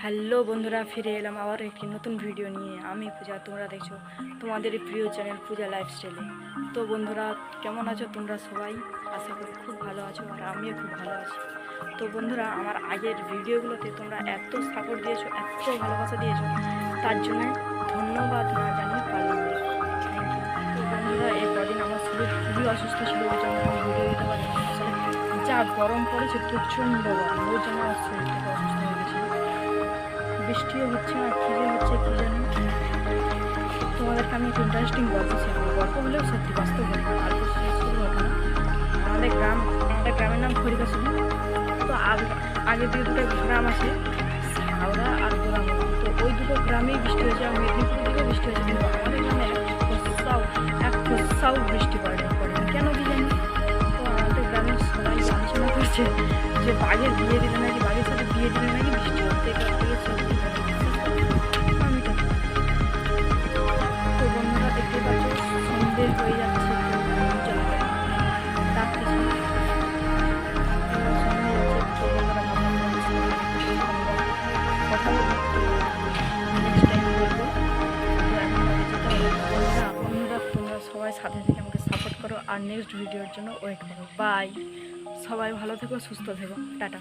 Hello বন্ধুরা, ফিরে এলাম আবার একটি নতুন ভিডিও নিয়ে। আমি পূজা, তোমরা দেখছো তোমাদের প্রিয় চ্যানেল পূজা লাইফস্টাইলে। তো বন্ধুরা, কেমন আছো তোমরা সবাই? আশা করি খুব ভালো আছো, আর আমিও খুব ভালো আছি। তো বন্ধুরা, আমার আগের ভিডিওগুলোতে তোমরা এত সাপোর্ট দিয়েছো, এত ভালোবাসা দিয়েছো, তার জন্য ধন্যবাদ না জানিয়ে পারলাম না। Thank you. তো বন্ধুরা, এই কদিন আমার শরীর খুবই অসুস্থ ছিল, ওই জন্য আমি ভিডিও দিতে পারিনি। আসলে যা গরম পড়েছে, প্রচণ্ড গরম, ওই জন্য আমার শরীরটাকে অসুস্থ হয়ে গেছিলো। বৃষ্টিও হচ্ছে না, কী যে হচ্ছে কী জানি। তোমাদেরকে আমি একটা ইন্টারেস্টিং গল্প শেখাবো। গল্প হলেও সত্যি, বাস্তব ঘটনা, গল্প শেষ করবো না। আমাদের গ্রামের নাম খড়িকাশুনি। তো আগে দিয়ে দুটো গ্রাম আছে, হাওড়া আর গোলাম। তো ওই দুটো গ্রামেই বৃষ্টি হয়েছে, আর মেদিনীপুর দিকেও বৃষ্টি হয়েছে, কিন্তু আমাদের গ্রামে এক ফোসাও বৃষ্টি পড়েনি। কেন কি জানি। তো আমাদের গ্রামের সবাই আলোচনা করছে যে বাঘের বিয়ে দিলে নাকি, বাঘের সাথে বিয়ে দিলে নাকি বৃষ্টি হতে সত্যি। আমি তো বন্ধুরা দেখতে পাচ্ছ, সন্ধ্যে হয়ে যাচ্ছে, চলে যায় রাত্রি কথা নেক্সট টাইম বলবো। তো এখন যেতে হবে। বন্ধুরা, তোমরা সবাই সাথে থেকে আমাকে সাপোর্ট করো, আর নেক্সট ভিডিওর জন্য ওয়েট করো। বাই। সবাই ভালো থেকো, সুস্থ থেকো, টাটা।